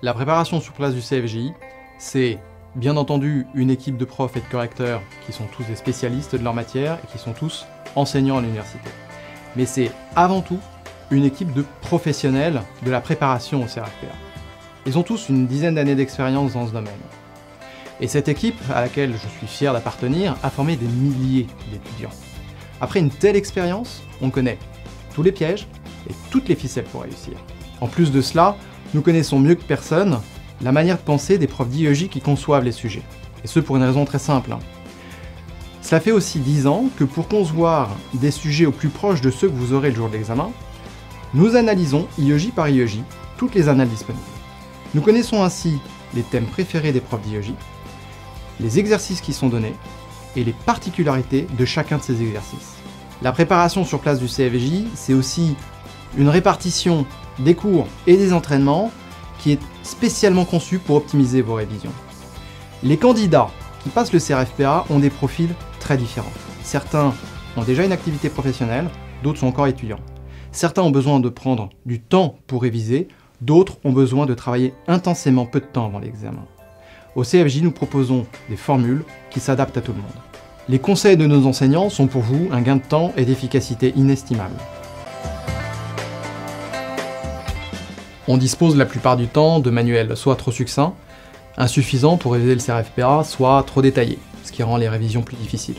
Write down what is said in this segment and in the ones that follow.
La préparation sur place du CFJI, c'est bien entendu une équipe de profs et de correcteurs qui sont tous des spécialistes de leur matière et qui sont tous enseignants à l'université. Mais c'est avant tout une équipe de professionnels de la préparation au CRFPA. Ils ont tous une dizaine d'années d'expérience dans ce domaine. Et cette équipe, à laquelle je suis fier d'appartenir, a formé des milliers d'étudiants. Après une telle expérience, on connaît tous les pièges et toutes les ficelles pour réussir. En plus de cela, nous connaissons mieux que personne la manière de penser des profs d'IEJ qui conçoivent les sujets. Et ce pour une raison très simple. Cela fait aussi 10 ans que pour concevoir des sujets au plus proche de ceux que vous aurez le jour de l'examen, nous analysons IEJ par IEJ toutes les annales disponibles. Nous connaissons ainsi les thèmes préférés des profs d'IEJ, les exercices qui sont donnés et les particularités de chacun de ces exercices. La préparation sur place du CFJI, c'est aussi une répartition des cours et des entraînements qui est spécialement conçue pour optimiser vos révisions. Les candidats qui passent le CRFPA ont des profils très différents. Certains ont déjà une activité professionnelle, d'autres sont encore étudiants. Certains ont besoin de prendre du temps pour réviser, d'autres ont besoin de travailler intensément peu de temps avant l'examen. Au CFJ, nous proposons des formules qui s'adaptent à tout le monde. Les conseils de nos enseignants sont pour vous un gain de temps et d'efficacité inestimable. On dispose la plupart du temps de manuels soit trop succincts, insuffisants pour réviser le CRFPA, soit trop détaillés, ce qui rend les révisions plus difficiles.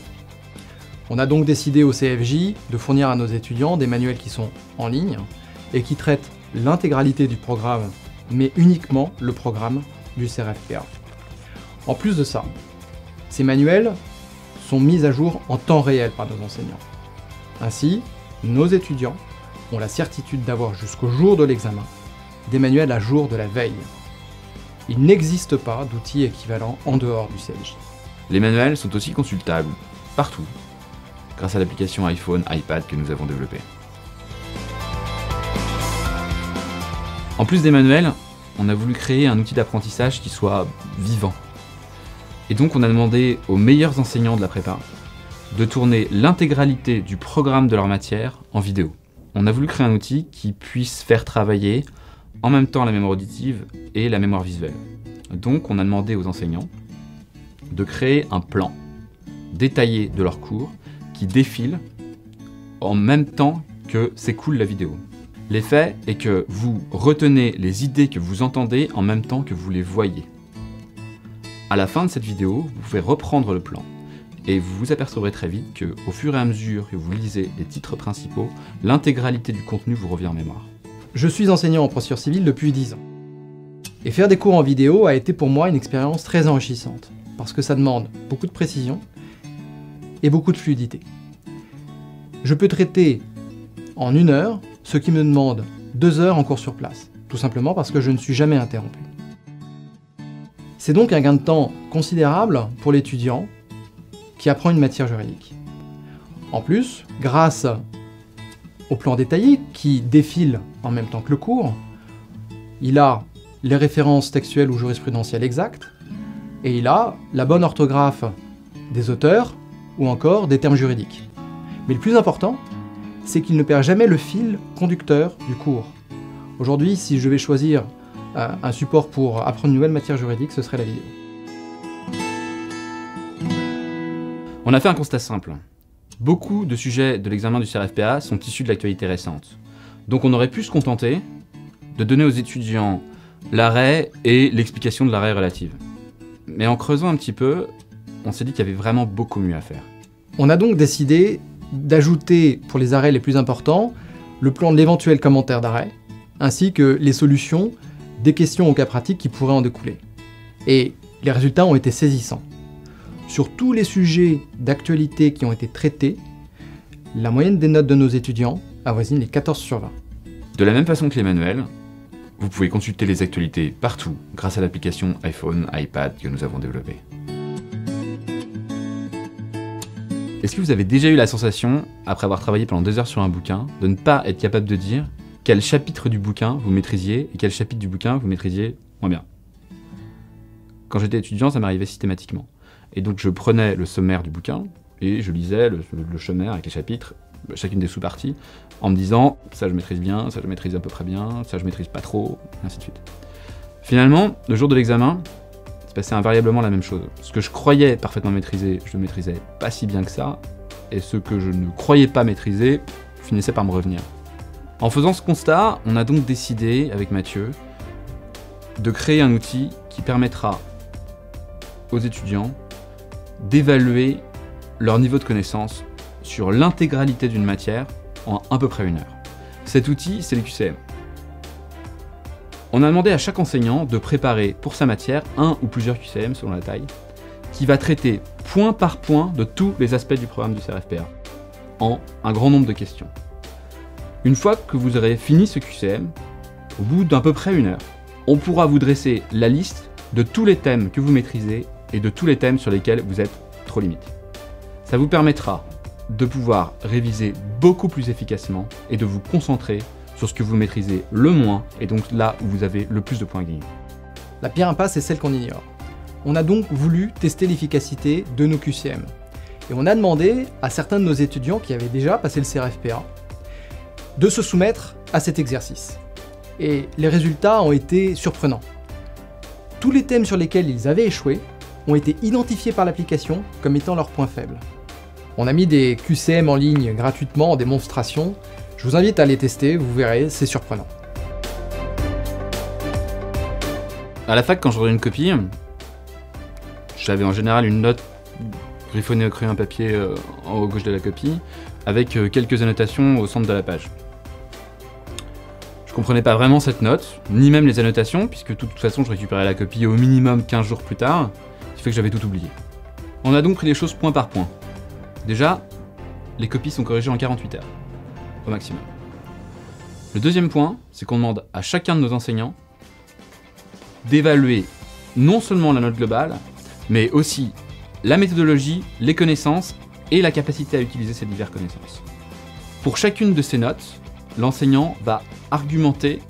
On a donc décidé au CFJ de fournir à nos étudiants des manuels qui sont en ligne et qui traitent l'intégralité du programme, mais uniquement le programme du CRFPA. En plus de ça, ces manuels sont mis à jour en temps réel par nos enseignants. Ainsi, nos étudiants ont la certitude d'avoir jusqu'au jour de l'examen des manuels à jour de la veille. Il n'existe pas d'outils équivalents en dehors du CFJ. Les manuels sont aussi consultables, partout, grâce à l'application iPhone, iPad que nous avons développée. En plus des manuels, on a voulu créer un outil d'apprentissage qui soit vivant. Et donc on a demandé aux meilleurs enseignants de la prépa de tourner l'intégralité du programme de leur matière en vidéo. On a voulu créer un outil qui puisse faire travailler en même temps la mémoire auditive et la mémoire visuelle. Donc on a demandé aux enseignants de créer un plan détaillé de leur cours qui défile en même temps que s'écoule la vidéo. L'effet est que vous retenez les idées que vous entendez en même temps que vous les voyez. À la fin de cette vidéo, vous pouvez reprendre le plan et vous vous apercevrez très vite que, au fur et à mesure que vous lisez les titres principaux, l'intégralité du contenu vous revient en mémoire. Je suis enseignant en procédure civile depuis 10 ans. Et faire des cours en vidéo a été pour moi une expérience très enrichissante, parce que ça demande beaucoup de précision et beaucoup de fluidité. Je peux traiter en 1 heure ce qui me demande 2 heures en cours sur place, tout simplement parce que je ne suis jamais interrompu. C'est donc un gain de temps considérable pour l'étudiant qui apprend une matière juridique. En plus, grâce au plan détaillé qui défile en même temps que le cours, il a les références textuelles ou jurisprudentielles exactes, et il a la bonne orthographe des auteurs ou encore des termes juridiques. Mais le plus important, c'est qu'il ne perd jamais le fil conducteur du cours. Aujourd'hui, si je vais choisir un support pour apprendre une nouvelle matière juridique, ce serait la vidéo. On a fait un constat simple. Beaucoup de sujets de l'examen du CRFPA sont issus de l'actualité récente. Donc on aurait pu se contenter de donner aux étudiants l'arrêt et l'explication de l'arrêt relative. Mais en creusant un petit peu, on s'est dit qu'il y avait vraiment beaucoup mieux à faire. On a donc décidé d'ajouter, pour les arrêts les plus importants, le plan de l'éventuel commentaire d'arrêt, ainsi que les solutions des questions au cas pratique qui pourraient en découler. Et les résultats ont été saisissants. Sur tous les sujets d'actualité qui ont été traités, la moyenne des notes de nos étudiants avoisine les 14 sur 20. De la même façon que les manuels, vous pouvez consulter les actualités partout grâce à l'application iPhone, iPad que nous avons développée. Est-ce que vous avez déjà eu la sensation, après avoir travaillé pendant 2 heures sur un bouquin, de ne pas être capable de dire quel chapitre du bouquin vous maîtrisiez et quel chapitre du bouquin vous maîtrisiez moins bien? Quand j'étais étudiant, ça m'arrivait systématiquement. Et donc je prenais le sommaire du bouquin et je lisais le sommaire avec les chapitres, chacune des sous-parties, en me disant ça je maîtrise bien, ça je maîtrise à peu près bien, ça je maîtrise pas trop, et ainsi de suite. Finalement, le jour de l'examen, c'est passé invariablement la même chose. Ce que je croyais parfaitement maîtriser, je ne maîtrisais pas si bien que ça, et ce que je ne croyais pas maîtriser finissait par me revenir. En faisant ce constat, on a donc décidé, avec Mathieu, de créer un outil qui permettra aux étudiants d'évaluer leur niveau de connaissance sur l'intégralité d'une matière en à peu près 1 heure. Cet outil, c'est les QCM. On a demandé à chaque enseignant de préparer pour sa matière un ou plusieurs QCM selon la taille, qui va traiter point par point de tous les aspects du programme du CRFPA, en un grand nombre de questions. Une fois que vous aurez fini ce QCM, au bout d'à peu près 1 heure, on pourra vous dresser la liste de tous les thèmes que vous maîtrisez et de tous les thèmes sur lesquels vous êtes trop limite. Ça vous permettra de pouvoir réviser beaucoup plus efficacement et de vous concentrer sur ce que vous maîtrisez le moins et donc là où vous avez le plus de points à gagner. La pire impasse est celle qu'on ignore. On a donc voulu tester l'efficacité de nos QCM. Et on a demandé à certains de nos étudiants qui avaient déjà passé le CRFPA de se soumettre à cet exercice. Et les résultats ont été surprenants. Tous les thèmes sur lesquels ils avaient échoué ont été identifiés par l'application comme étant leurs points faibles. On a mis des QCM en ligne gratuitement en démonstration. Je vous invite à les tester, vous verrez, c'est surprenant. À la fac, quand je redonnais une copie, j'avais en général une note griffonnée au crayon papier en haut à gauche de la copie, avec quelques annotations au centre de la page. Je comprenais pas vraiment cette note, ni même les annotations, puisque de toute façon je récupérais la copie au minimum 15 jours plus tard, ce qui fait que j'avais tout oublié. On a donc pris les choses point par point. Déjà, les copies sont corrigées en 48 heures, au maximum. Le deuxième point, c'est qu'on demande à chacun de nos enseignants d'évaluer non seulement la note globale, mais aussi la méthodologie, les connaissances et la capacité à utiliser ces diverses connaissances. Pour chacune de ces notes, l'enseignant va argumenter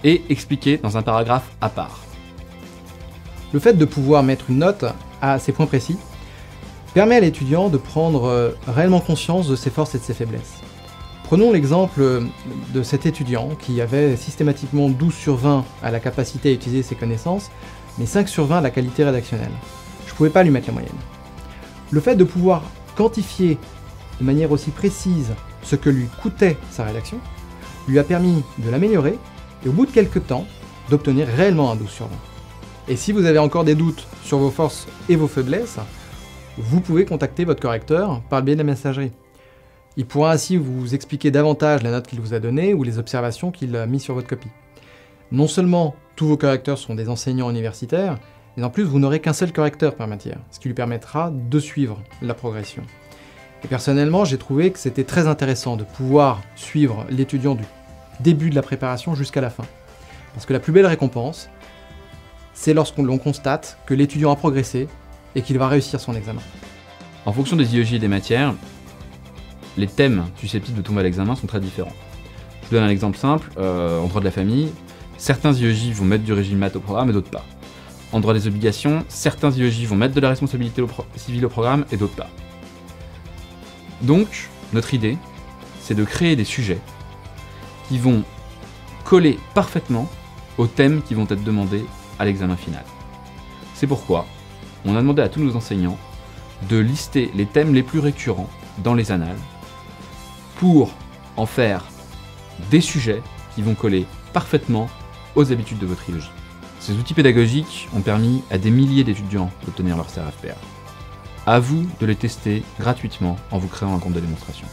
et expliquer dans un paragraphe à part. Le fait de pouvoir mettre une note à ces points précis permet à l'étudiant de prendre réellement conscience de ses forces et de ses faiblesses. Prenons l'exemple de cet étudiant qui avait systématiquement 12 sur 20 à la capacité à utiliser ses connaissances, mais 5 sur 20 à la qualité rédactionnelle. Je ne pouvais pas lui mettre la moyenne. Le fait de pouvoir quantifier de manière aussi précise ce que lui coûtait sa rédaction lui a permis de l'améliorer et au bout de quelques temps d'obtenir réellement un 12 sur 20. Et si vous avez encore des doutes sur vos forces et vos faiblesses, vous pouvez contacter votre correcteur par le biais de la messagerie. Il pourra ainsi vous expliquer davantage la note qu'il vous a donnée ou les observations qu'il a mises sur votre copie. Non seulement tous vos correcteurs sont des enseignants universitaires, mais en plus vous n'aurez qu'un seul correcteur par matière, ce qui lui permettra de suivre la progression. Et personnellement, j'ai trouvé que c'était très intéressant de pouvoir suivre l'étudiant du début de la préparation jusqu'à la fin. Parce que la plus belle récompense, c'est lorsqu'on constate que l'étudiant a progressé et qu'il va réussir son examen. En fonction des IEJ et des matières, les thèmes susceptibles de tomber à l'examen sont très différents. Je vous donne un exemple simple, en droit de la famille, certains IEJ vont mettre du régime maths au programme et d'autres pas. En droit des obligations, certains IEJ vont mettre de la responsabilité civile au programme et d'autres pas. Donc, notre idée, c'est de créer des sujets qui vont coller parfaitement aux thèmes qui vont être demandés à l'examen final. C'est pourquoi on a demandé à tous nos enseignants de lister les thèmes les plus récurrents dans les annales pour en faire des sujets qui vont coller parfaitement aux habitudes de votre IEJ. Ces outils pédagogiques ont permis à des milliers d'étudiants d'obtenir leur CRFPA. À vous de les tester gratuitement en vous créant un compte de démonstration.